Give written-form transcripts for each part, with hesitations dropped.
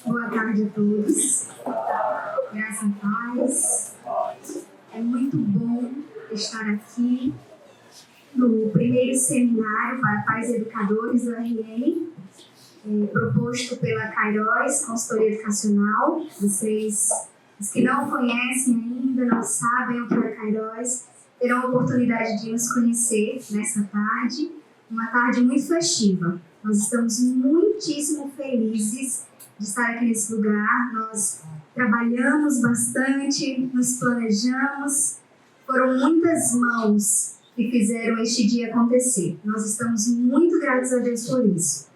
Boa tarde a todos. Graça e paz. É muito bom estar aqui no primeiro seminário para pais educadores do RN, proposto pela Kairos, consultoria educacional. Vocês, os que não conhecem ainda, não sabem o que é a Kairos, terão a oportunidade de nos conhecer nessa tarde, uma tarde muito festiva. Nós estamos muitíssimo felizes de estar aqui nesse lugar. Nós trabalhamos bastante, nos planejamos, foram muitas mãos que fizeram este dia acontecer. Nós estamos muito gratos a Deus por isso.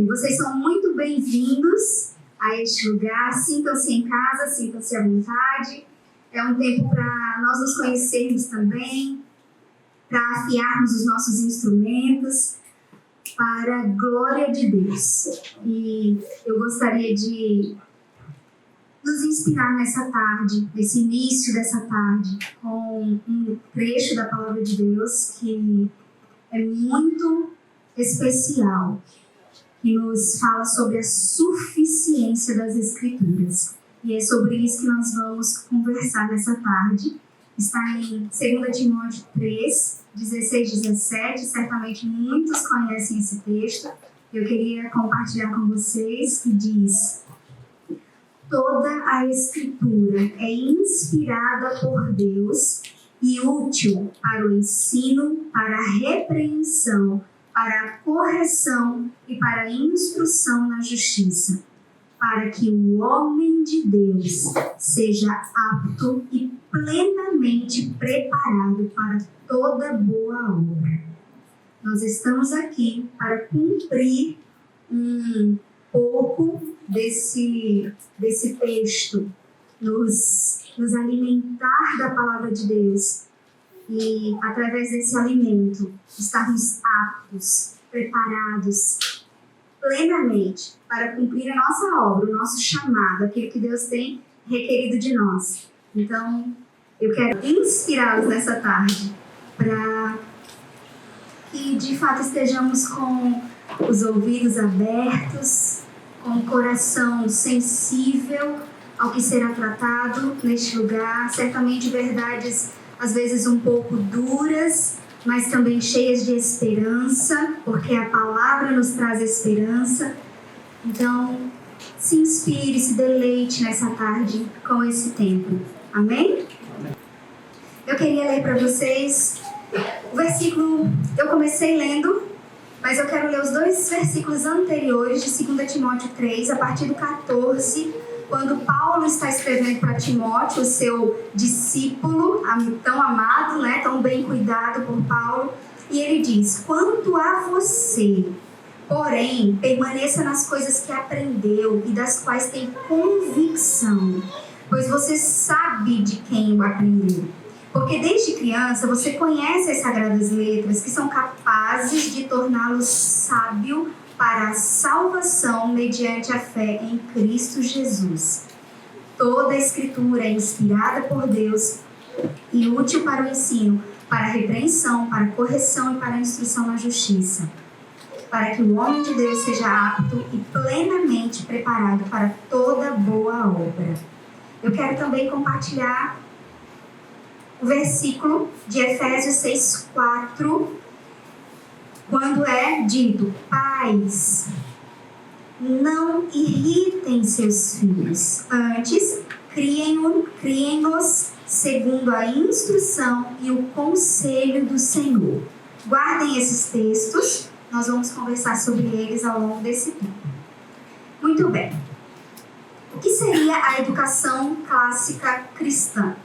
Vocês são muito bem-vindos a este lugar, sintam-se em casa, sintam-se à vontade. É um tempo para nós nos conhecermos também, para afiarmos os nossos instrumentos, para a glória de Deus. E eu gostaria de nos inspirar nessa tarde, nesse início dessa tarde, com um trecho da Palavra de Deus que é muito especial, que nos fala sobre a suficiência das Escrituras. E é sobre isso que nós vamos conversar nessa tarde. Está em 2 Timóteo 3, 16 e 17. Certamente muitos conhecem esse texto. Eu queria compartilhar com vocês, que diz: toda a Escritura é inspirada por Deus e útil para o ensino, para a repreensão, para a correção e para a instrução na justiça, para que o homem de Deus seja apto e plenamente preparado para toda boa obra. Nós estamos aqui para cumprir um pouco desse texto, nos alimentar da palavra de Deus e, através desse alimento, estarmos aptos, preparados plenamente para cumprir a nossa obra, o nosso chamado, aquilo que Deus tem requerido de nós. Então, eu quero inspirá-los nessa tarde para que, de fato, estejamos com os ouvidos abertos, com o coração sensível ao que será tratado neste lugar. Certamente verdades, às vezes, um pouco duras, mas também cheias de esperança, porque a palavra nos traz esperança. Então, se inspire, se deleite nessa tarde com esse tempo. Amém? Eu queria ler para vocês o versículo. Eu comecei lendo, mas eu quero ler os 2 versículos anteriores de 2 Timóteo 3, a partir do 14, quando Paulo está escrevendo para Timóteo, o seu discípulo, tão amado, né, tão bem cuidado por Paulo, e ele diz: quanto a você, porém, permaneça nas coisas que aprendeu e das quais tem convicção, pois você sabe de quem o aprendeu. Porque desde criança você conhece as sagradas letras que são capazes de torná-lo sábio para a salvação mediante a fé em Cristo Jesus. Toda a Escritura é inspirada por Deus e útil para o ensino, para a repreensão, para a correção e para a instrução na justiça, para que o homem de Deus seja apto e plenamente preparado para toda boa obra. Eu quero também compartilhar o versículo de Efésios 6:4, quando é dito: pais, não irritem seus filhos, antes criem-nos segundo a instrução e o conselho do Senhor. Guardem esses textos, nós vamos conversar sobre eles ao longo desse tempo. Muito bem. O que seria a educação clássica cristã?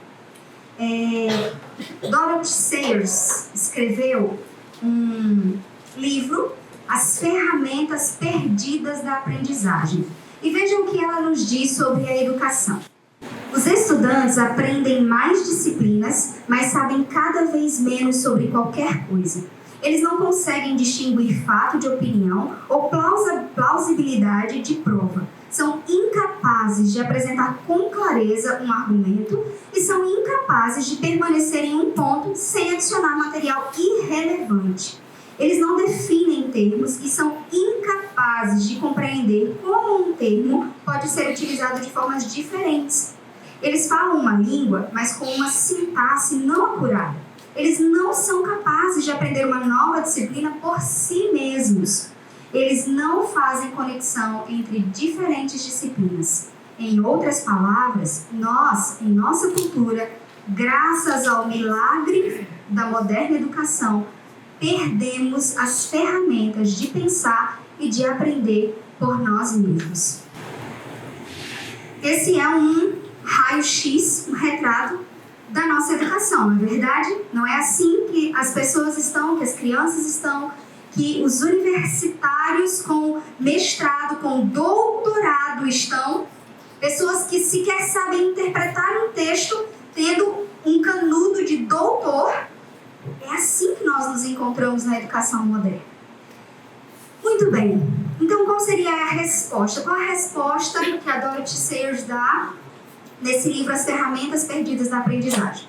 Dorothy Sayers escreveu um livro, As Ferramentas Perdidas da Aprendizagem. E vejam o que ela nos diz sobre a educação. Os estudantes aprendem mais disciplinas, mas sabem cada vez menos sobre qualquer coisa. Eles não conseguem distinguir fato de opinião ou plausibilidade de prova. São incapazes de apresentar com clareza um argumento e são incapazes de permanecer em um ponto sem adicionar material irrelevante. Eles não definem termos e são incapazes capazes de compreender como um termo pode ser utilizado de formas diferentes. Eles falam uma língua, mas com uma sintaxe não apurada. Eles não são capazes de aprender uma nova disciplina por si mesmos. Eles não fazem conexão entre diferentes disciplinas. Em outras palavras, nós, em nossa cultura, graças ao milagre da moderna educação, perdemos as ferramentas de pensar e de aprender por nós mesmos. Esse é um raio-x, um retrato da nossa educação, não é verdade? Não é assim que as pessoas estão, que as crianças estão, que os universitários com mestrado, com doutorado estão, pessoas que sequer sabem interpretar um texto tendo um canudo de doutor. É assim que nós nos encontramos na educação moderna. Muito bem, então qual seria a resposta? Qual a resposta que a Dorothy Sayers dá nesse livro As Ferramentas Perdidas da Aprendizagem?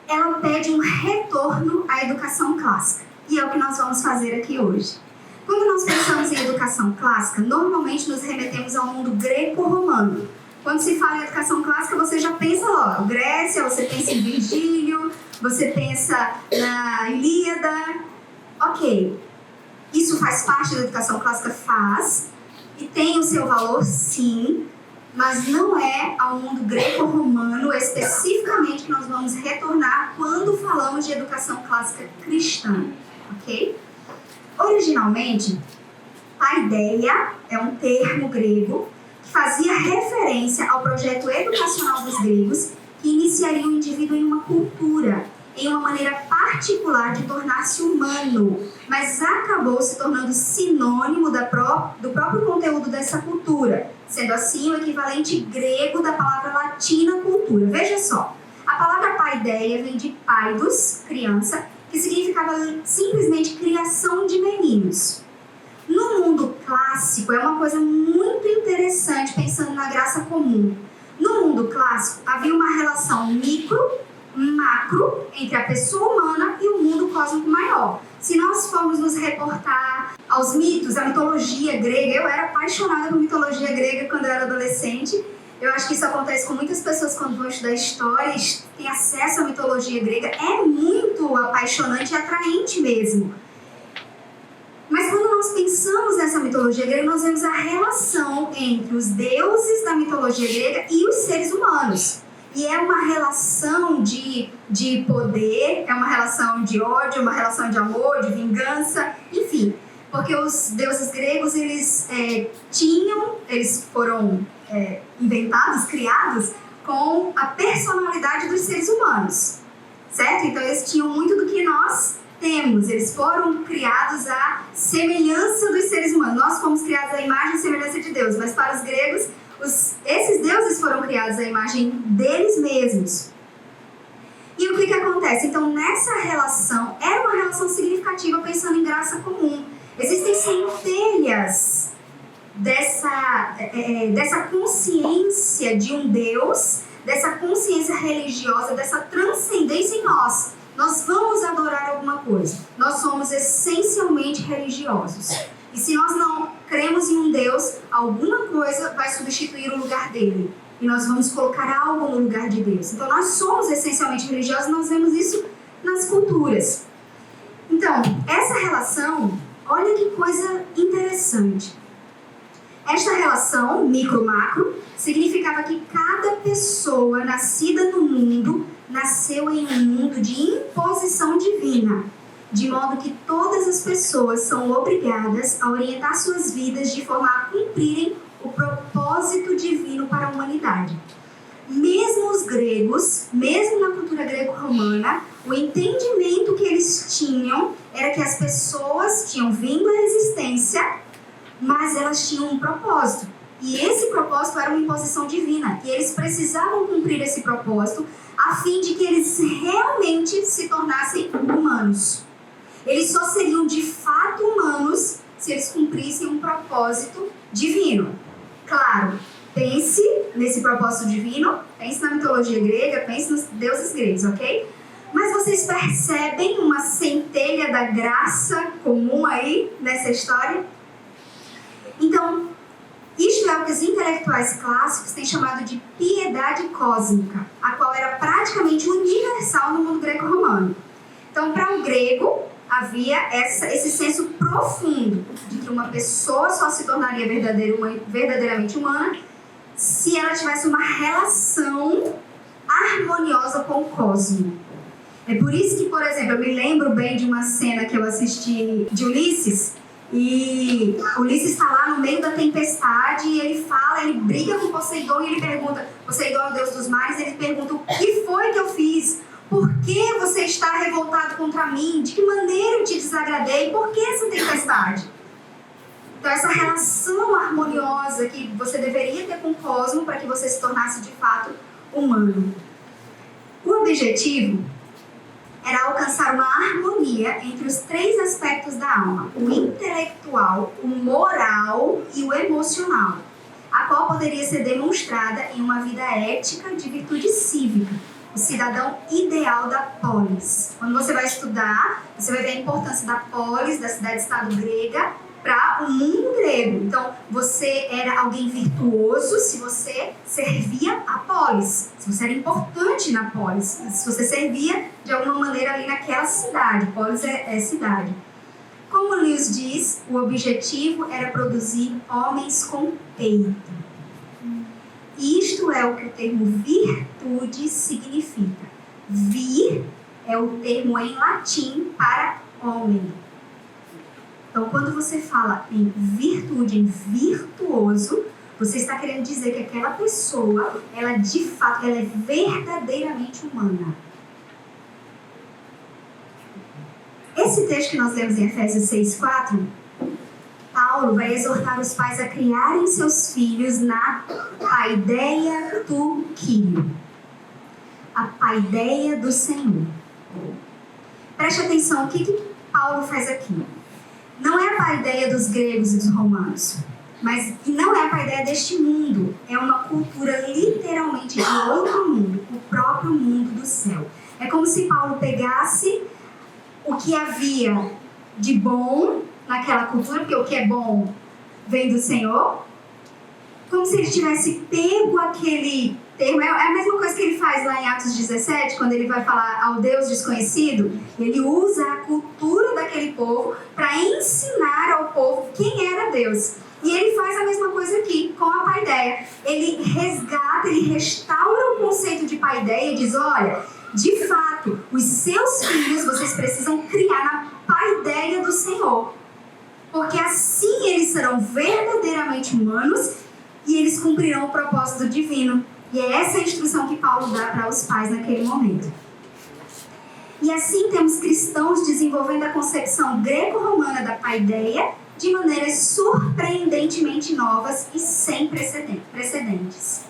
Ela pede um retorno à educação clássica, e é o que nós vamos fazer aqui hoje. Quando nós pensamos em educação clássica, normalmente nos remetemos ao mundo greco-romano. Quando se fala em educação clássica, você já pensa logo, Grécia, você pensa em Virgílio, você pensa na Ilíada. Ok, isso faz parte da educação clássica? Faz, e tem o seu valor, sim, mas não é ao mundo greco-romano especificamente que nós vamos retornar quando falamos de educação clássica cristã, ok? Originalmente, paideia é um termo grego que fazia referência ao projeto educacional dos gregos que iniciaria o indivíduo em uma cultura, em uma maneira particular de tornar-se humano, mas acabou se tornando sinônimo do próprio conteúdo dessa cultura, sendo assim o equivalente grego da palavra latina cultura. Veja só, a palavra paideia vem de paidos, criança, que significava simplesmente criação de meninos. No mundo clássico, é uma coisa muito interessante pensando na graça comum. No mundo clássico, havia uma relação micro-macro entre a pessoa humana e o mundo cósmico maior. Se nós formos nos reportar aos mitos, à mitologia grega, eu era apaixonada por mitologia grega quando eu era adolescente. Eu acho que isso acontece com muitas pessoas quando vão estudar história e têm acesso à mitologia grega. É muito apaixonante e atraente mesmo. Mas quando nós pensamos nessa mitologia grega, nós vemos a relação entre os deuses da mitologia grega e os seres humanos. E é uma relação de poder, é uma relação de ódio, uma relação de amor, de vingança, enfim. Porque os deuses gregos, eles foram inventados, criados com a personalidade dos seres humanos, certo? Então eles tinham muito do que nós temos, eles foram criados à semelhança dos seres humanos. Nós fomos criados à imagem e semelhança de Deus, mas para os gregos, esses deuses foram criados à imagem deles mesmos. E o que acontece? Então, nessa relação, era uma relação significativa pensando em graça comum. Existem centelhas dessa consciência de um Deus, dessa consciência religiosa, dessa transcendência em nós. Nós vamos adorar alguma coisa. Nós somos essencialmente religiosos. E se nós não cremos em um Deus, alguma coisa vai substituir o lugar dele. E nós vamos colocar algo no lugar de Deus. Então, nós somos essencialmente religiosos e nós vemos isso nas culturas. Então, essa relação, olha que coisa interessante. Esta relação, micro-macro, significava que cada pessoa nascida no mundo nasceu em um mundo de imposição divina, de modo que todas as pessoas são obrigadas a orientar suas vidas de forma a cumprirem o propósito divino para a humanidade. Mesmo os gregos, mesmo na cultura greco-romana, o entendimento que eles tinham era que as pessoas tinham vindo à existência, mas elas tinham um propósito. E esse propósito era uma imposição divina. E eles precisavam cumprir esse propósito a fim de que eles realmente se tornassem humanos. Eles só seriam de fato humanos se eles cumprissem um propósito divino. Claro, pense nesse propósito divino, pense na mitologia grega, pense nos deuses gregos, ok? Mas vocês percebem uma centelha da graça comum aí nessa história. Então, isto é o que os intelectuais clássicos têm chamado de piedade cósmica, a qual era praticamente universal no mundo greco-romano. Então, para o grego, havia esse senso profundo de que uma pessoa só se tornaria verdadeiramente humana se ela tivesse uma relação harmoniosa com o cosmos. É por isso que, por exemplo, eu me lembro bem de uma cena que eu assisti de Ulisses, e Ulisses está lá no meio da tempestade e ele briga com Poseidon e ele pergunta, Poseidon é o deus dos mares, ele pergunta, o que foi que eu fiz? Por que você está revoltado contra mim? De que maneira eu te desagradei? Por que essa tempestade? Então essa relação harmoniosa que você deveria ter com o cosmos para que você se tornasse de fato humano. O objetivo era alcançar uma harmonia entre os 3 aspectos da alma, o intelectual, o moral e o emocional, a qual poderia ser demonstrada em uma vida ética de virtude cívica, o cidadão ideal da polis. Quando você vai estudar, você vai ver a importância da polis, da cidade-estado grega, para o mundo grego. Então, você era alguém virtuoso se você servia a polis, se você era importante na polis, se você servia de alguma maneira ali naquela cidade. Polis é cidade. Como Lewis diz, o objetivo era produzir homens com peito. Isto é o que o termo virtude significa. Vir é o termo em latim para homem. Então, quando você fala em virtude, em virtuoso, você está querendo dizer que aquela pessoa, ela de fato, ela é verdadeiramente humana. Esse texto que nós lemos em Efésios 6:4, Paulo vai exortar os pais a criarem seus filhos na paideia tu Kyrios, a paideia do Senhor. Preste atenção, o que Paulo faz aqui? Não é a paideia dos gregos e dos romanos, mas não é a paideia deste mundo. É uma cultura literalmente de outro mundo, o próprio mundo do céu. É como se Paulo pegasse o que havia de bom naquela cultura, porque o que é bom vem do Senhor, como se ele tivesse pego aquele termo. É a mesma coisa que ele faz lá em Atos 17, quando ele vai falar ao Deus desconhecido. Ele usa a cultura daquele povo para ensinar ao povo quem era Deus. E ele faz a mesma coisa aqui com a paideia. Ele resgata, ele restaura o conceito de paideia e diz, olha, de fato, os seus filhos vocês precisam criar na paideia do Senhor. Porque assim eles serão verdadeiramente humanos e eles cumprirão o propósito divino. E é essa a instrução que Paulo dá para os pais naquele momento. E assim temos cristãos desenvolvendo a concepção greco-romana da paideia de maneiras surpreendentemente novas e sem precedentes.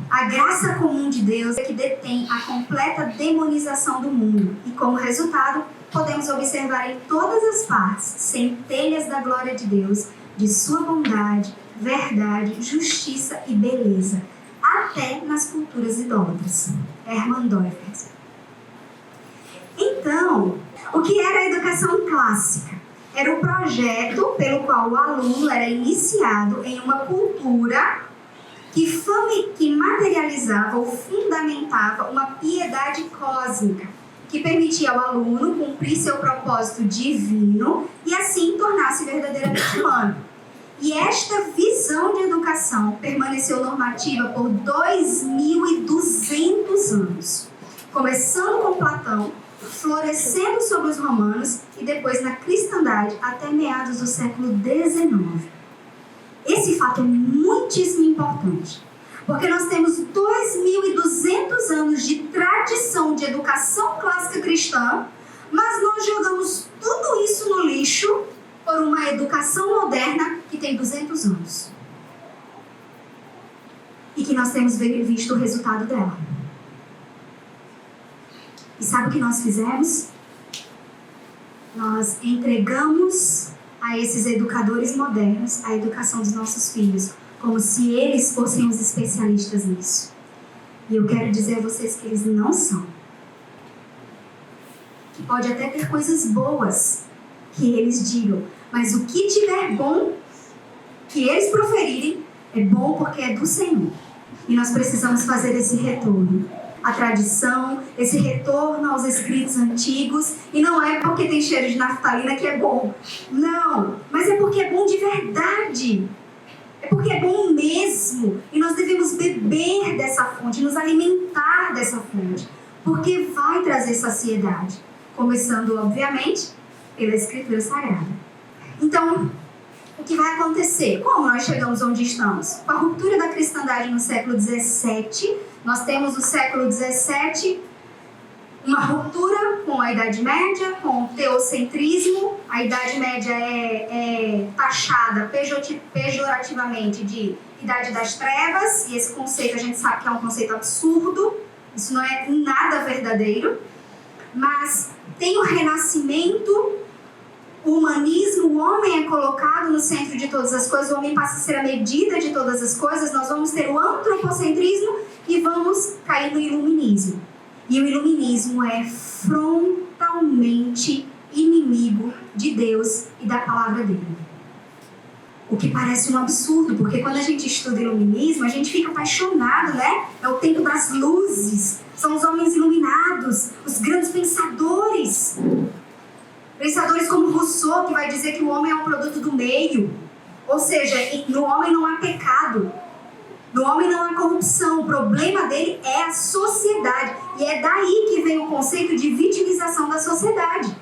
A graça comum de Deus é que detém a completa demonização do mundo e, como resultado, podemos observar em todas as partes centelhas da glória de Deus, de sua bondade, verdade, justiça e beleza, até nas culturas idólatras. Hermann Doivers. Então, o que era a educação clássica? Era o projeto pelo qual o aluno era iniciado em uma cultura que materializava ou fundamentava uma piedade cósmica, que permitia ao aluno cumprir seu propósito divino e assim tornar-se verdadeiramente humano. E esta visão de educação permaneceu normativa por 2.200 anos, começando com Platão, florescendo sobre os romanos e depois na cristandade até meados do século XIX. Esse fato é muitíssimo importante, porque nós temos 2.200 anos de tradição de educação clássica cristã, mas nós jogamos tudo isso no lixo por uma educação moderna que tem 200 anos. E que nós temos visto o resultado dela. E sabe o que nós fizemos? Nós entregamos a esses educadores modernos a educação dos nossos filhos, como se eles fossem os especialistas nisso. E eu quero dizer a vocês que eles não são. Que pode até ter coisas boas que eles digam, mas o que tiver bom, que eles proferirem, é bom porque é do Senhor. E nós precisamos fazer esse retorno à tradição, esse retorno aos escritos antigos. E não é porque tem cheiro de naftalina que é bom. Não, mas é porque é bom de verdade. É porque é bom mesmo. E nós devemos beber dessa fonte, nos alimentar dessa fonte. Porque vai trazer saciedade. Começando, obviamente, pela Escritura Sagrada. Então, o que vai acontecer? Como nós chegamos onde estamos? Com a ruptura da cristandade no século XVII, nós temos no século XVII uma ruptura com a Idade Média, com o teocentrismo. A Idade Média é taxada pejorativamente de Idade das Trevas, e esse conceito a gente sabe que é um conceito absurdo, isso não é nada verdadeiro, mas tem o Renascimento, o humanismo, o homem é colocado no centro de todas as coisas, o homem passa a ser a medida de todas as coisas, nós vamos ter o antropocentrismo e vamos cair no iluminismo. E o iluminismo é frontalmente inimigo de Deus e da palavra dele. O que parece um absurdo, porque quando a gente estuda iluminismo, a gente fica apaixonado, né? É o tempo das luzes, são os homens iluminados, os grandes pensadores. Pensadores como Rousseau, que vai dizer que o homem é um produto do meio. Ou seja, no homem não há pecado. No homem não há corrupção. O problema dele é a sociedade. E é daí que vem o conceito de vitimização da sociedade.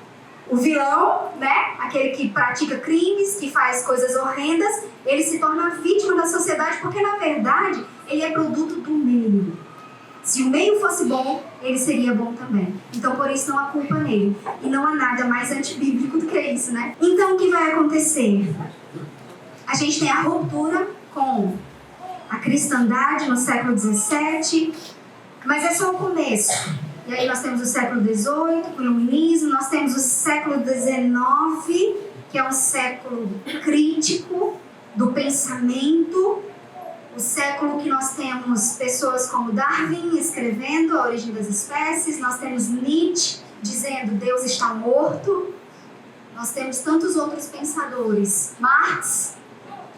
O vilão, né, aquele que pratica crimes, que faz coisas horrendas, ele se torna vítima da sociedade porque, na verdade, ele é produto do meio. Se o meio fosse bom, ele seria bom também. Então, por isso, não há culpa nele. E não há nada mais antibíblico do que isso, né? Então, o que vai acontecer? A gente tem a ruptura com a cristandade no século XVII, mas é só o começo. E aí nós temos o século XVIII, o iluminismo, nós temos o século XIX, que é um século crítico do pensamento, o século que nós temos pessoas como Darwin escrevendo A Origem das Espécies, nós temos Nietzsche dizendo Deus está morto, nós temos tantos outros pensadores, Marx,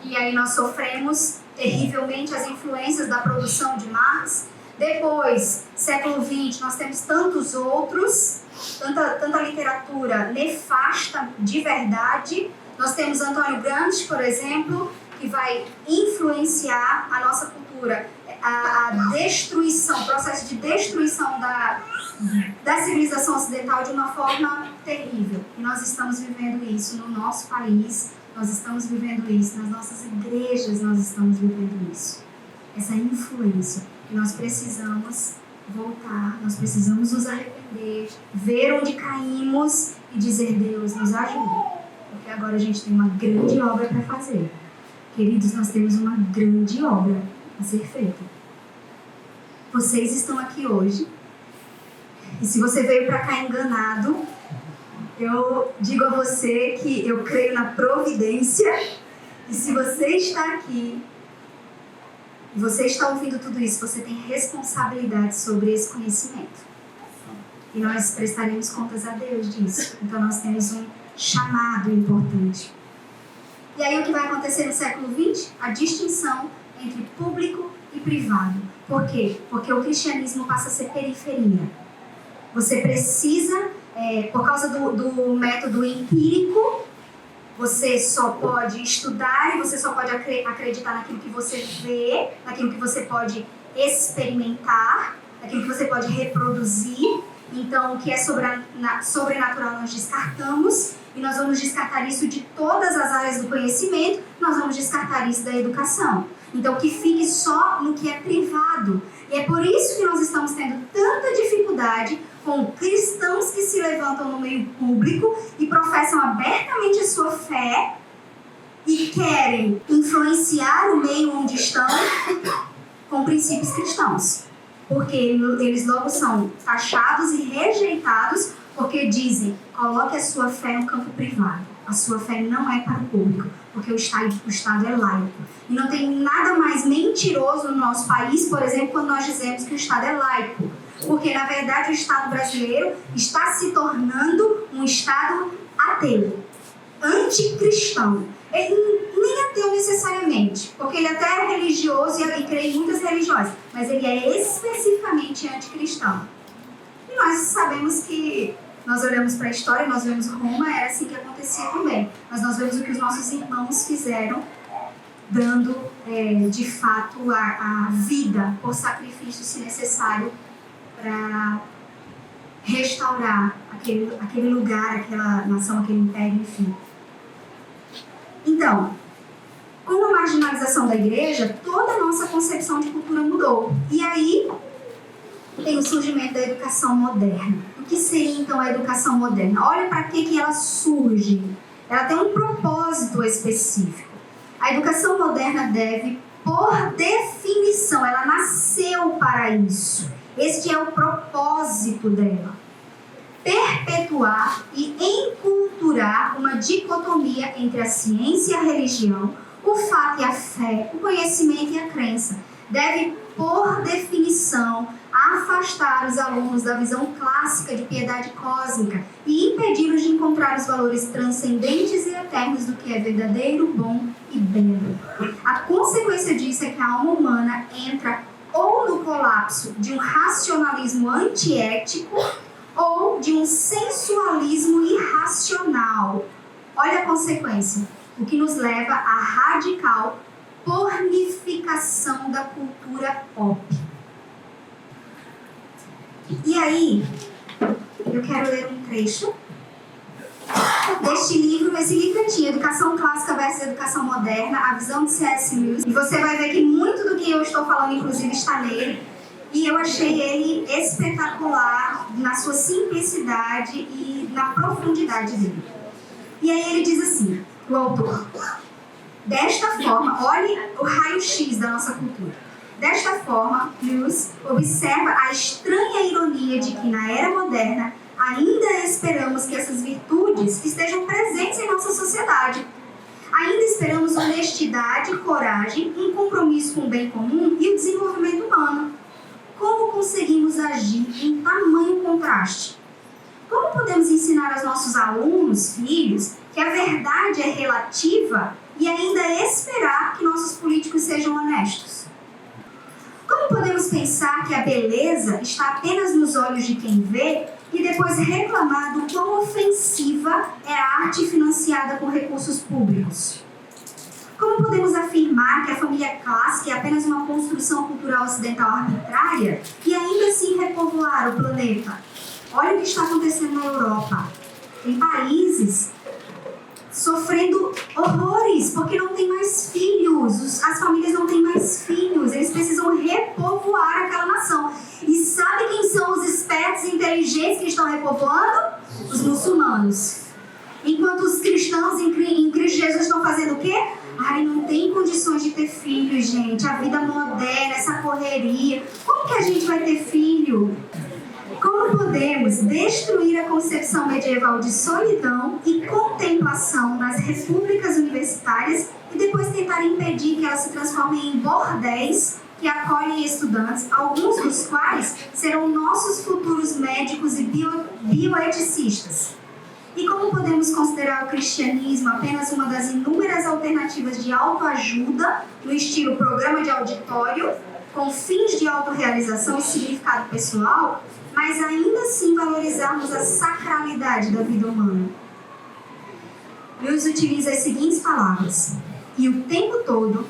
e aí nós sofremos terrivelmente as influências da produção de Marx. Depois, século XX, nós temos tantos outros, tanta literatura nefasta de verdade. Nós temos Antônio Gramsci, por exemplo, que vai influenciar a nossa cultura, a destruição, o processo de destruição da civilização ocidental de uma forma terrível. E nós estamos vivendo isso no nosso país, nós estamos vivendo isso nas nossas igrejas, nós estamos vivendo isso. Essa influência. E nós precisamos voltar, nós precisamos nos arrepender, ver onde caímos e dizer, Deus, nos ajude. Porque agora a gente tem uma grande obra para fazer. Queridos, nós temos uma grande obra a ser feita. Vocês estão aqui hoje. E se você veio para cá enganado, eu digo a você que eu creio na providência. E se você está aqui, e você está ouvindo tudo isso, você tem responsabilidade sobre esse conhecimento. E nós prestaremos contas a Deus disso. Então nós temos um chamado importante. E aí o que vai acontecer no século XX? A distinção entre público e privado. Por quê? Porque o cristianismo passa a ser periferia. Você precisa, por causa do método empírico, você só pode estudar e você só pode acreditar naquilo que você vê, naquilo que você pode experimentar, naquilo que você pode reproduzir. Então, o que é sobrenatural nós descartamos e nós vamos descartar isso de todas as áreas do conhecimento, nós vamos descartar isso da educação. Então, que fique só no que é privado. E é por isso que nós estamos tendo tanta dificuldade com cristãos que se levantam no meio público e professam abertamente a sua fé e querem influenciar o meio onde estão com princípios cristãos. Porque eles logo são taxados e rejeitados porque dizem, coloque a sua fé no campo privado. A sua fé não é para o público, porque o Estado é laico. E não tem nada mais mentiroso no nosso país, por exemplo, quando nós dizemos que o Estado é laico. Porque, na verdade, o Estado brasileiro está se tornando um Estado ateu. anticristão. Ele nem ateu necessariamente, porque ele até é religioso e crê em muitas religiões, mas ele é especificamente anticristão. E nós sabemos que, nós olhamos para a história, nós vemos Roma, era assim que acontecia também. Mas nós vemos o que os nossos irmãos fizeram, dando de fato a vida por sacrifício, se necessário, para restaurar aquele lugar, aquela nação, aquele império, enfim. Então, com a marginalização da igreja, toda a nossa concepção de cultura mudou. E aí tem o surgimento da educação moderna. O que seria então a educação moderna? Olha para que ela surge. Ela tem um propósito específico. A educação moderna deve, por definição, ela nasceu para isso. Este é o propósito dela. Perpetuar e enculturar uma dicotomia entre a ciência e a religião, o fato e a fé, o conhecimento e a crença. Deve, por definição, afastar os alunos da visão clássica de piedade cósmica e impedi-los de encontrar os valores transcendentes e eternos do que é verdadeiro, bom e belo. A consequência disso é que a alma humana entra ou no colapso de um racionalismo antiético ou de um sensualismo irracional. Olha a consequência, o que nos leva à radical pornificação da cultura pop. E aí, eu quero ler um trecho deste livro. Esse livro tinha Educação Clássica versus Educação Moderna, a visão de C.S. Lewis. E você vai ver que muito do que eu estou falando, inclusive, está nele. E eu achei ele espetacular na sua simplicidade e na profundidade dele. E aí ele diz assim, o autor: desta forma, olhe o raio-x da nossa cultura. Desta forma, Lewis observa a estranha ironia de que, na era moderna, ainda esperamos que essas virtudes estejam presentes em nossa sociedade. Ainda esperamos honestidade, coragem, um compromisso com o bem comum e o desenvolvimento humano. Como conseguimos agir em tamanho contraste? Como podemos ensinar aos nossos alunos, filhos, que a verdade é relativa e ainda esperar que nossos políticos sejam honestos? Como podemos pensar que a beleza está apenas nos olhos de quem vê e depois reclamar do quão ofensiva é a arte financiada com recursos públicos? Como podemos afirmar que a família clássica é apenas uma construção cultural ocidental arbitrária e ainda assim repovoar o planeta? Olha o que está acontecendo na Europa. Tem países sofrendo horrores porque não tem mais filhos. As famílias não têm mais filhos. Eles precisam repovoar aquela nação. E sabe quem são os espertos e inteligentes que estão repovoando? Os muçulmanos. Enquanto os cristãos em Cristo Jesus estão fazendo o quê? Ai, não tem condições de ter filho, gente. A vida moderna, essa correria. Como que a gente vai ter filho? Como podemos destruir a concepção medieval de solidão e contemplação nas repúblicas universitárias e depois tentar impedir que elas se transformem em bordéis que acolhem estudantes, alguns dos quais serão nossos futuros médicos e bioeticistas? E como podemos considerar o cristianismo apenas uma das inúmeras alternativas de autoajuda no estilo programa de auditório, com fins de autorrealização e significado pessoal, mas ainda assim valorizarmos a sacralidade da vida humana? Lewis utiliza as seguintes palavras: e o tempo todo,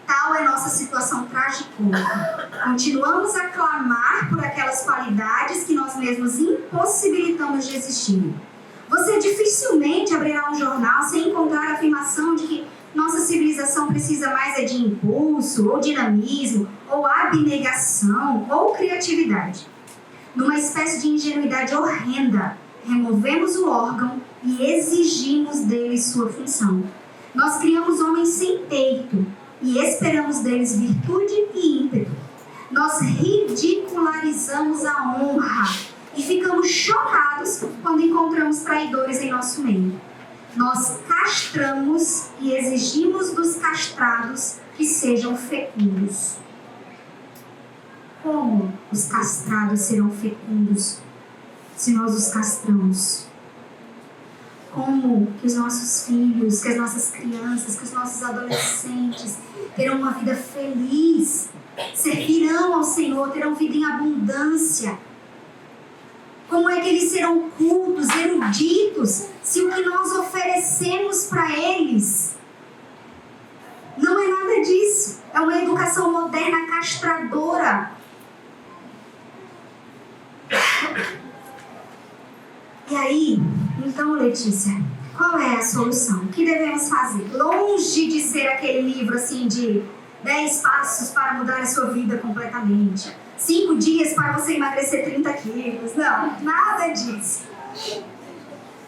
tal é nossa situação tragicômica. Continuamos a clamar por aquelas qualidades que nós mesmos impossibilitamos de existir. Você dificilmente abrirá um jornal sem encontrar a afirmação de que nossa civilização precisa mais de impulso, ou dinamismo, ou abnegação, ou criatividade. Numa espécie de ingenuidade horrenda, removemos o órgão e exigimos dele sua função. Nós criamos homens sem peito e esperamos deles virtude e ímpeto. Nós ridicularizamos a honra e ficamos chocados quando encontramos traidores em nosso meio. Nós castramos e exigimos dos castrados que sejam fecundos. Como os castrados serão fecundos se nós os castramos? como que os nossos filhos, que as nossas crianças, que os nossos adolescentes terão uma vida feliz, servirão ao Senhor, terão vida em abundância. Como é que eles serão cultos, eruditos, se o que nós oferecemos para eles não é nada disso? É uma educação moderna castradora. E aí, então, Letícia, qual é a solução? O que devemos fazer? Longe de ser aquele livro assim de 10 passos para mudar a sua vida completamente, 5 dias para você emagrecer 30 quilos. Não, nada disso.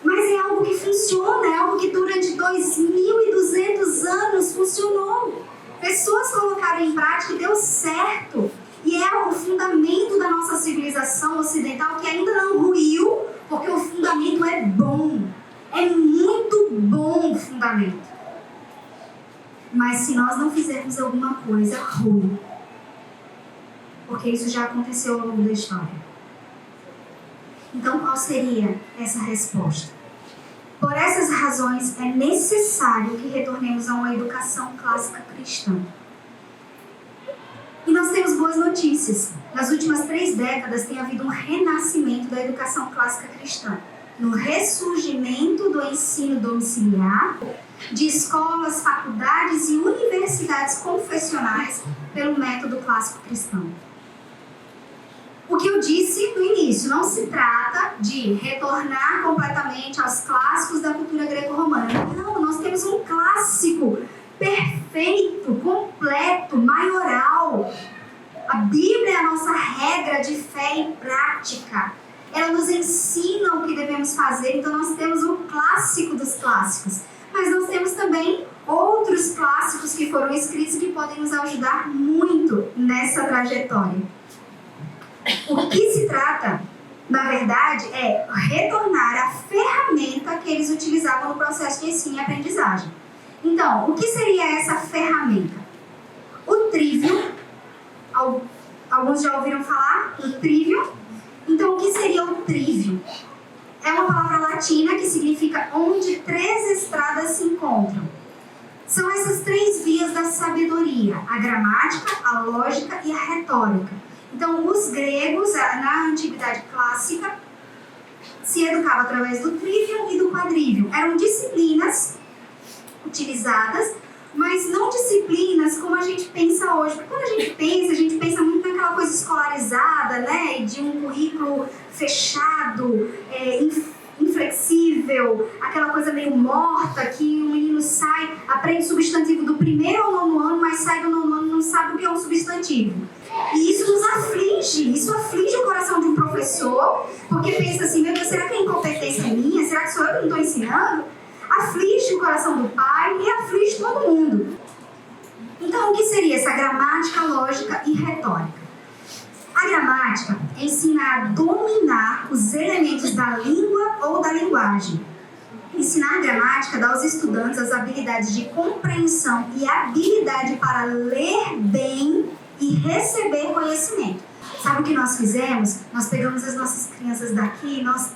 Mas é algo que funciona, é algo que durante 2.200 anos funcionou. Pessoas colocaram em prática e deu certo. E é o fundamento da nossa civilização ocidental que ainda não ruiu, porque o fundamento é bom. É muito bom o fundamento. Mas se nós não fizermos alguma coisa, ruim. Porque isso já aconteceu ao longo da história. Então, qual seria essa resposta? Por essas razões, é necessário que retornemos a uma educação clássica cristã. E nós temos boas notícias. Nas últimas 3 décadas tem havido um renascimento da educação clássica cristã. No ressurgimento do ensino domiciliar, de escolas, faculdades e universidades confessionais pelo método clássico cristão. O que eu disse no início, não se trata de retornar completamente aos clássicos da cultura greco-romana. Não, nós temos um clássico perfeito, completo, maioral. A Bíblia é a nossa regra de fé e prática. Ela nos ensina o que devemos fazer, então nós temos o clássico dos clássicos. Mas nós temos também outros clássicos que foram escritos e que podem nos ajudar muito nessa trajetória. O que se trata, na verdade, é retornar à ferramenta que eles utilizavam no processo de ensino e aprendizagem. Então, o que seria essa ferramenta? O trívio. Alguns já ouviram falar do trívio? Então, o que seria o trívio? É uma palavra latina que significa onde 3 estradas se encontram. São essas 3 vias da sabedoria: a gramática, a lógica e a retórica. Então, os gregos, na antiguidade clássica, se educavam através do trivium e do quadrivium. Eram disciplinas utilizadas, mas não disciplinas como a gente pensa hoje. Porque quando a gente pensa muito naquela coisa escolarizada, né? De um currículo fechado, inflexível, aquela coisa meio morta, que o menino sai, aprende substantivo do 1º ao 9º ano, mas sai do 9º ano e não sabe o que é um substantivo. E isso nos aflige, isso aflige o coração de um professor, porque pensa assim, meu Deus, será que é incompetência minha? Será que sou eu que não estou ensinando? Aflige o coração do pai e aflige todo mundo. Então, o que seria essa gramática, lógica e retórica? A gramática ensina a dominar os elementos da língua ou da linguagem. Ensinar gramática dá aos estudantes as habilidades de compreensão e habilidade para ler bem e receber conhecimento. Sabe o que nós fizemos? Nós pegamos as nossas crianças daqui, nós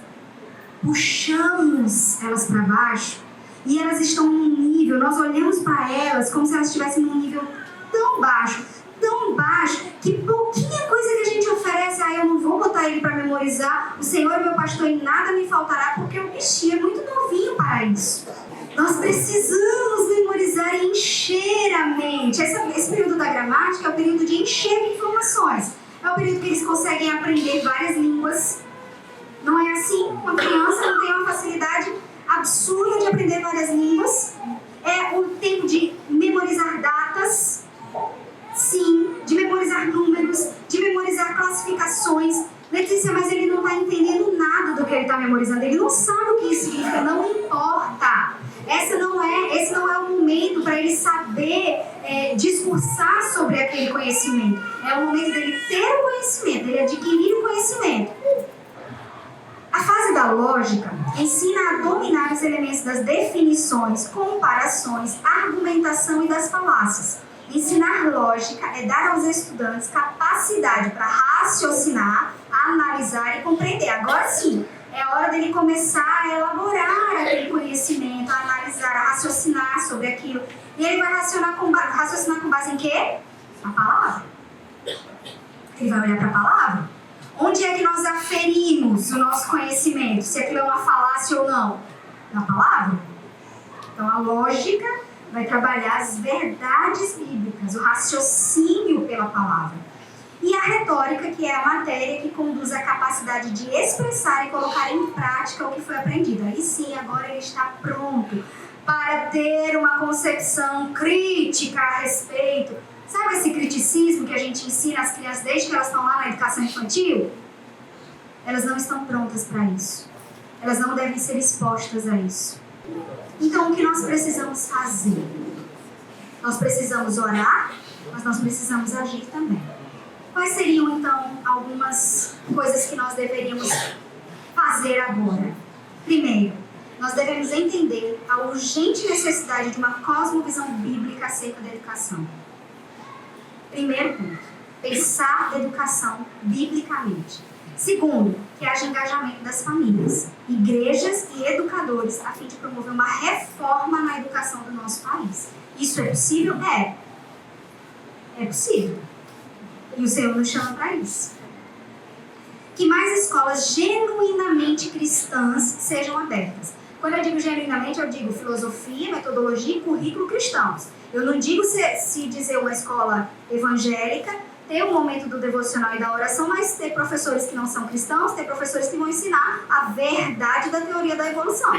puxamos elas para baixo e elas estão num nível, nós olhamos para elas como se elas estivessem num nível tão baixo, que pouquinha coisa que a gente oferece, eu não vou botar ele para memorizar, o Senhor é meu pastor e nada me faltará, porque o bichinho é muito novinho para isso. Nós precisamos memorizar e encher a mente. Esse período da gramática é o período de encher de informações. É o período que eles conseguem aprender várias línguas. Não é assim? Uma criança não tem uma facilidade absurda de aprender várias línguas. É o tempo de memorizar datas, sim, de memorizar números, de memorizar classificações. Letícia, mas ele não está entendendo nada do que ele está memorizando. Ele não sabe o que isso significa, não importa. Esse não é o momento para ele saber discursar sobre aquele conhecimento. É o momento dele ter o conhecimento, dele adquirir o conhecimento. A fase da lógica ensina a dominar os elementos das definições, comparações, argumentação e das falácias. Ensinar lógica é dar aos estudantes capacidade para raciocinar, analisar e compreender. Agora sim, É a hora dele começar a elaborar aquele conhecimento, a analisar, a raciocinar sobre aquilo. E ele vai raciocinar com base em quê? Na palavra. Ele vai olhar para a palavra. Onde é que nós aferimos o nosso conhecimento? Se aquilo é uma falácia ou não? Na palavra. Então a lógica vai trabalhar as verdades bíblicas, o raciocínio pela palavra. E a retórica, que é a matéria que conduz à capacidade de expressar e colocar em prática o que foi aprendido. Aí sim, agora ele está pronto para ter uma concepção crítica a respeito. Sabe esse criticismo que a gente ensina às crianças desde que elas estão lá na educação infantil? Elas não estão prontas para isso. Elas não devem ser expostas a isso. Então, o que nós precisamos fazer? Nós precisamos orar, mas nós precisamos agir também. Quais seriam, então, algumas coisas que nós deveríamos fazer agora? Primeiro, nós devemos entender a urgente necessidade de uma cosmovisão bíblica acerca da educação. Primeiro ponto, pensar a educação biblicamente. Segundo, que haja engajamento das famílias, igrejas e educadores a fim de promover uma reforma na educação do nosso país. Isso é possível? É possível. E o Senhor nos chama para isso. Que mais escolas genuinamente cristãs sejam abertas. Quando eu digo genuinamente, eu digo filosofia, metodologia e currículo cristãos. Eu não digo se dizer uma escola evangélica, ter um momento do devocional e da oração, mas ter professores que não são cristãos, ter professores que vão ensinar a verdade da teoria da evolução.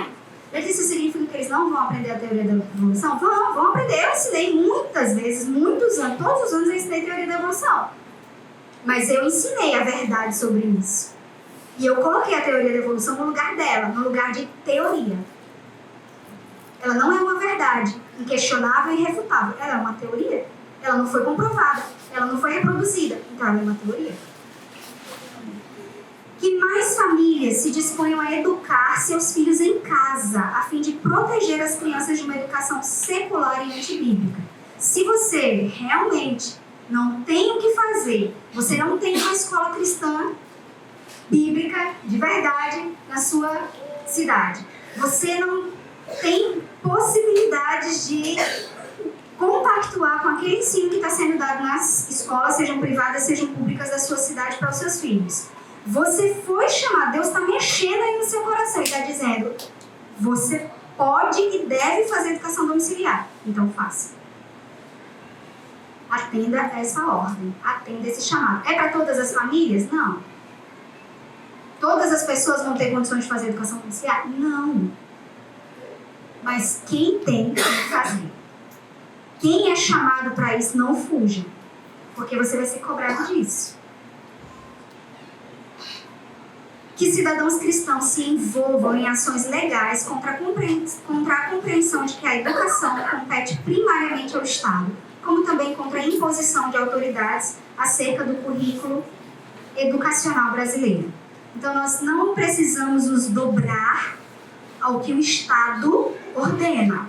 Isso significa que eles não vão aprender a teoria da evolução? Vão aprender. Eu ensinei muitas vezes, muitos anos, todos os anos eu ensinei teoria da evolução. Mas eu ensinei a verdade sobre isso. E eu coloquei a teoria da evolução no lugar dela, no lugar de teoria. Ela não é uma verdade inquestionável e irrefutável. Ela é uma teoria. Ela não foi comprovada. Ela não foi reproduzida. Então ela é uma teoria. Que mais famílias se disponham a educar seus filhos em casa, a fim de proteger as crianças de uma educação secular e antibíblica. Se você realmente não tem o que fazer, você não tem uma escola cristã bíblica de verdade na sua cidade, você não tem possibilidades de compactuar com aquele ensino que está sendo dado nas escolas, sejam privadas, sejam públicas da sua cidade para os seus filhos. Você foi chamado, Deus está mexendo aí no seu coração e está dizendo, você pode e deve fazer educação domiciliar, então faça. Atenda essa ordem, atenda esse chamado. É para todas as famílias? Não. Todas as pessoas vão ter condições de fazer educação domiciliar? Não. Mas quem tem que fazer? Quem é chamado para isso, não fuja, porque você vai ser cobrado disso. Que cidadãos cristãos se envolvam em ações legais contra a compreensão de que a educação compete primariamente ao Estado, como também contra a imposição de autoridades acerca do currículo educacional brasileiro. Então, nós não precisamos nos dobrar ao que o Estado ordena.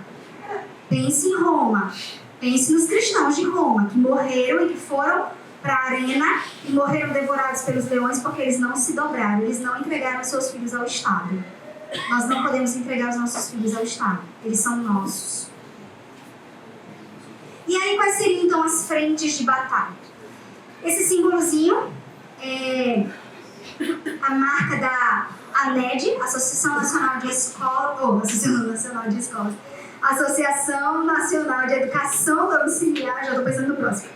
Pense em Roma, pense nos cristãos de Roma, que morreram e que foram para a arena e morreram devorados pelos leões porque eles não se dobraram, eles não entregaram seus filhos ao Estado. Nós não podemos entregar os nossos filhos ao Estado, eles são nossos. E aí, quais seriam então as frentes de batalha? Esse símbolozinho é a marca da ANED, Associação Nacional de Escolas, Associação Nacional de Educação Domiciliar, já estou pensando no próximo.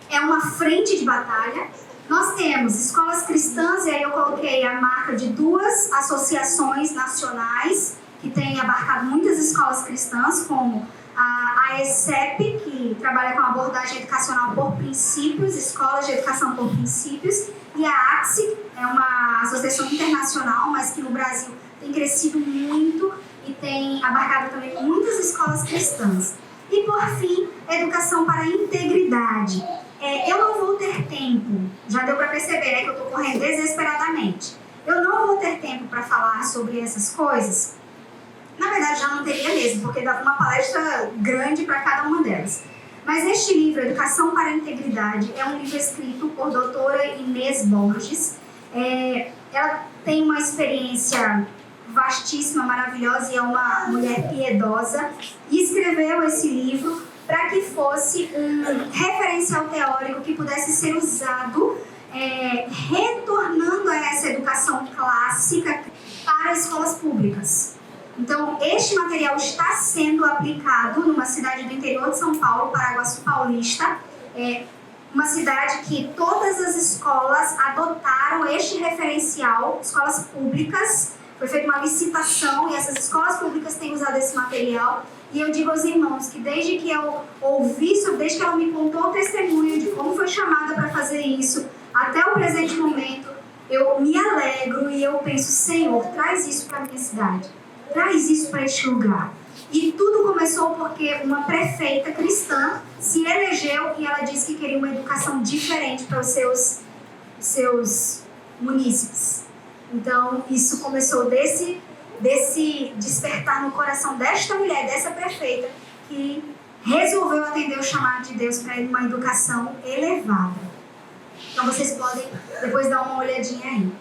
É uma frente de batalha. Nós temos escolas cristãs, e aí eu coloquei a marca de 2 associações nacionais que têm abarcado muitas escolas cristãs, como a ESEP, que trabalha com abordagem educacional por princípios, escolas de educação por princípios, e a AXE, é uma associação internacional, mas que no Brasil tem crescido muito e tem abarcado também muitas escolas cristãs. E por fim, educação para a integridade. Eu não vou ter tempo, já deu para perceber, né, que eu estou correndo desesperadamente. Eu não vou ter tempo para falar sobre essas coisas. Na verdade, já não teria mesmo, porque dava uma palestra grande para cada uma delas. Mas este livro, Educação para a Integridade, é um livro escrito por doutora Inês Borges. Ela tem uma experiência vastíssima, maravilhosa, e é uma mulher piedosa, e escreveu esse livro para que fosse um referencial teórico que pudesse ser usado, retornando a essa educação clássica para escolas públicas. Então, este material está sendo aplicado numa cidade do interior de São Paulo, Paraguaçu Paulista, uma cidade que todas as escolas adotaram este referencial, escolas públicas. Foi feita uma licitação e essas escolas públicas têm usado esse material. E eu digo aos irmãos que desde que eu ouvi isso, desde que ela me contou o testemunho de como foi chamada para fazer isso, até o presente momento, eu me alegro e eu penso, Senhor, traz isso para a minha cidade, traz isso para este lugar. E tudo começou porque uma prefeita cristã se elegeu e ela disse que queria uma educação diferente para os seus munícipes. Então, isso começou desse despertar no coração desta mulher, dessa prefeita, que resolveu atender o chamado de Deus para uma educação elevada. Então, vocês podem depois dar uma olhadinha aí.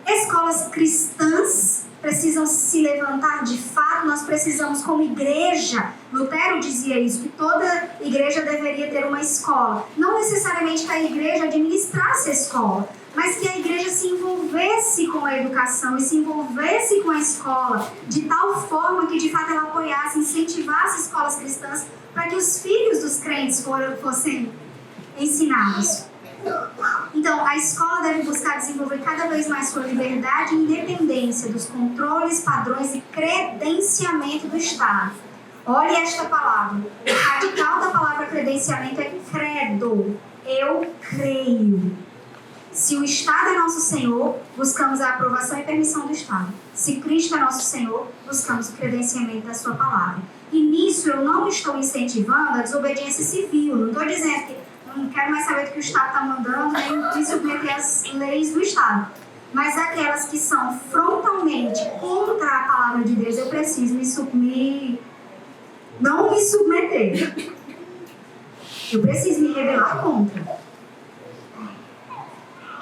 Escolas cristãs precisam se levantar de fato, nós precisamos como igreja, Lutero dizia isso, que toda igreja deveria ter uma escola. Não necessariamente que a igreja administrasse a escola, mas que a igreja se envolvesse com a educação e se envolvesse com a escola, de tal forma que de fato ela apoiasse, incentivasse escolas cristãs para que os filhos dos crentes fossem ensinados. Então, a escola deve buscar desenvolver cada vez mais sua liberdade e independência dos controles, padrões e credenciamento do Estado. Olhe esta palavra. O radical da palavra credenciamento é credo. Eu creio. Se o Estado é nosso Senhor, buscamos a aprovação e permissão do Estado. Se Cristo é nosso Senhor, buscamos o credenciamento da sua palavra. E nisso eu não estou incentivando a desobediência civil. Não estou dizendo que não quero mais saber do que o Estado está mandando, nem me submeter às leis do Estado. Mas aquelas que são frontalmente contra a palavra de Deus, eu preciso não me submeter. Eu preciso me rebelar contra.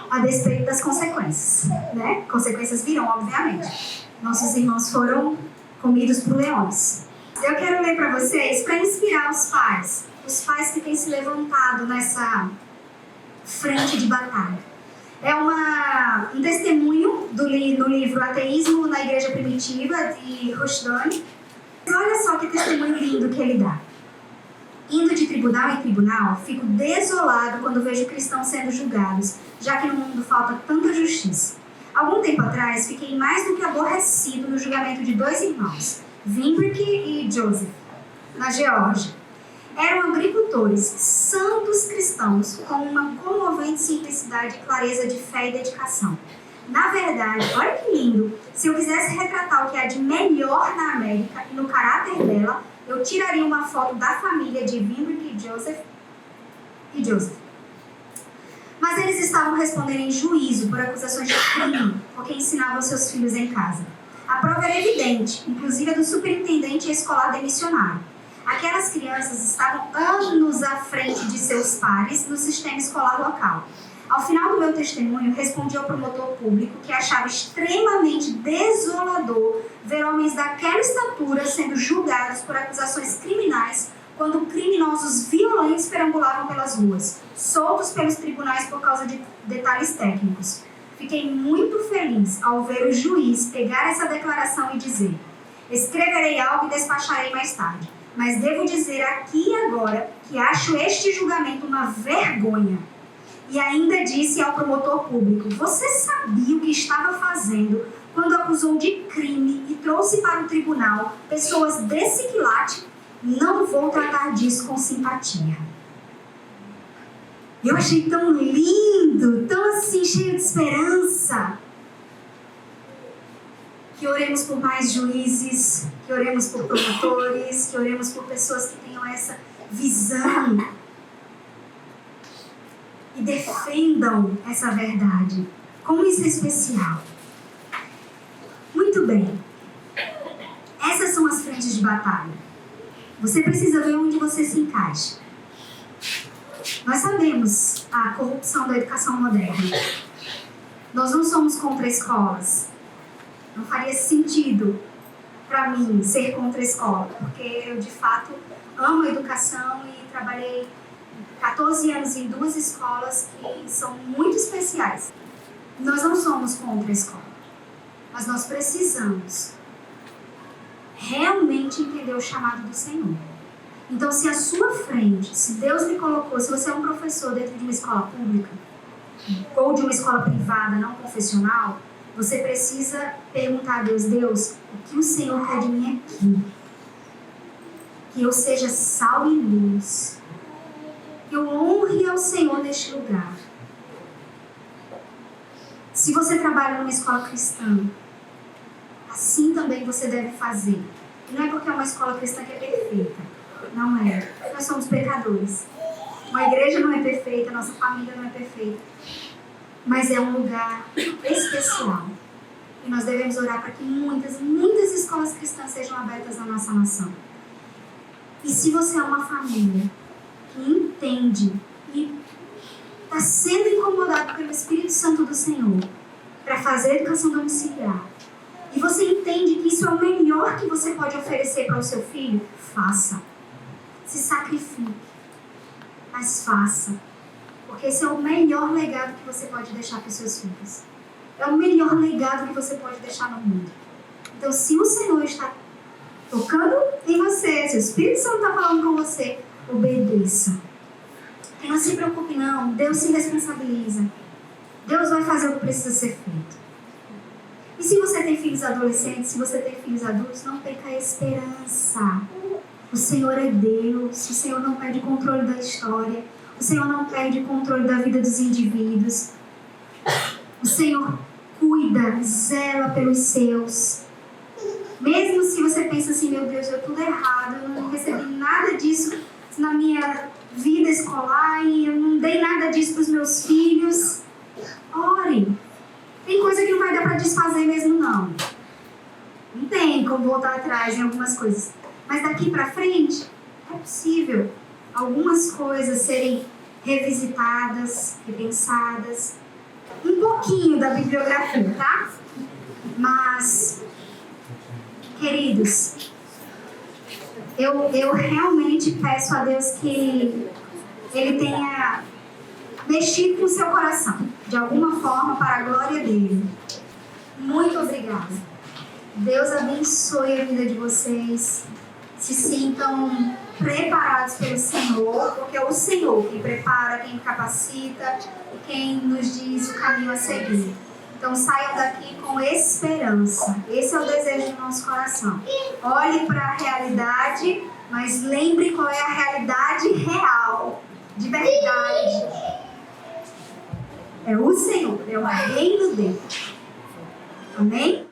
A despeito das consequências, né? Consequências virão, obviamente. Nossos irmãos foram comidos por leões. Eu quero ler para vocês, para inspirar os pais que têm se levantado nessa frente de batalha. É um testemunho no livro Ateísmo na Igreja Primitiva, de Rushduni. Olha só que testemunho lindo que ele dá. Indo de tribunal em tribunal, fico desolado quando vejo cristãos sendo julgados, já que no mundo falta tanta justiça. Algum tempo atrás, fiquei mais do que aborrecido no julgamento de 2 irmãos, Wimbrick e Joseph, na Geórgia. Eram agricultores, santos cristãos, com uma comovente simplicidade e clareza de fé e dedicação. Na verdade, olha que lindo, se eu quisesse retratar o que há de melhor na América e no caráter dela, eu tiraria uma foto da família de Wimbrick e Joseph. Mas eles estavam respondendo em juízo por acusações de crime, porque ensinavam seus filhos em casa. A prova era evidente, inclusive a do superintendente escolar demissionário. Aquelas crianças estavam anos à frente de seus pares no sistema escolar local. Ao final do meu testemunho, respondi ao promotor público que achava extremamente desolador ver homens daquela estatura sendo julgados por acusações criminais quando criminosos violentos perambulavam pelas ruas, soltos pelos tribunais por causa de detalhes técnicos. Fiquei muito feliz ao ver o juiz pegar essa declaração e dizer: escreverei algo e despacharei mais tarde, mas devo dizer aqui e agora que acho este julgamento uma vergonha. E ainda disse ao promotor público: você sabia o que estava fazendo quando acusou de crime e trouxe para o tribunal pessoas desse quilate? Não vou tratar disso com simpatia. Eu achei tão lindo, tão assim, cheio de esperança. Que oremos por mais juízes, que oremos por promotores, que oremos por pessoas que tenham essa visão e defendam essa verdade. Como isso é especial. Muito bem. Essas são as frentes de batalha. Você precisa ver onde você se encaixa. Nós sabemos a corrupção da educação moderna. Nós não somos contra escolas. Não faria sentido para mim ser contra a escola, porque eu de fato amo a educação e trabalhei 14 anos em 2 escolas que são muito especiais. Nós não somos contra a escola, mas nós precisamos realmente entender o chamado do Senhor. Então, se à sua frente, se Deus lhe colocou, se você é um professor dentro de uma escola pública ou de uma escola privada, não confessional, você precisa perguntar a Deus: Deus, o que o Senhor quer de mim aqui? Que eu seja sal e luz. Que eu honre ao Senhor neste lugar. Se você trabalha numa escola cristã, assim também você deve fazer. E não é porque é uma escola cristã que é perfeita. Não é. Nós somos pecadores. Uma igreja não é perfeita, nossa família não é perfeita. Mas é um lugar especial. E nós devemos orar para que muitas escolas cristãs sejam abertas na nossa nação. E se você é uma família que entende e está sendo incomodado pelo Espírito Santo do Senhor para fazer a educação domiciliar, e você entende que isso é o melhor que você pode oferecer para o seu filho, faça. Se sacrifique. Mas faça. Porque esse é o melhor legado que você pode deixar para os seus filhos. É o melhor legado que você pode deixar no mundo. Então, se o Senhor está tocando em você, se o Espírito Santo está falando com você, obedeça. E não se preocupe não, Deus se responsabiliza. Deus vai fazer o que precisa ser feito. E se você tem filhos adolescentes, se você tem filhos adultos, não perca a esperança. O Senhor é Deus, o Senhor não perde controle da história, o Senhor não perde controle da vida dos indivíduos. O Senhor cuida, zela pelos seus. Mesmo se você pensa assim, meu Deus, eu tudo errado, eu não recebi nada disso na minha vida escolar e eu não dei nada disso para os meus filhos. Ore. Tem coisa que não vai dar para desfazer mesmo, não. Não tem como voltar atrás em algumas coisas. Mas daqui para frente, é possível algumas coisas serem revisitadas, repensadas. Um pouquinho da bibliografia, tá? Mas, queridos, eu realmente peço a Deus que Ele tenha mexido com o seu coração, de alguma forma, para a glória dEle. Muito obrigada. Deus abençoe a vida de vocês. Se sintam preparados pelo Senhor, porque é o Senhor quem prepara, quem capacita e quem nos diz o caminho a seguir. Então saiam daqui com esperança. Esse é o desejo do nosso coração. Olhe para a realidade, mas lembre qual é a realidade real, de verdade. É o Senhor, é o reino dele. Amém?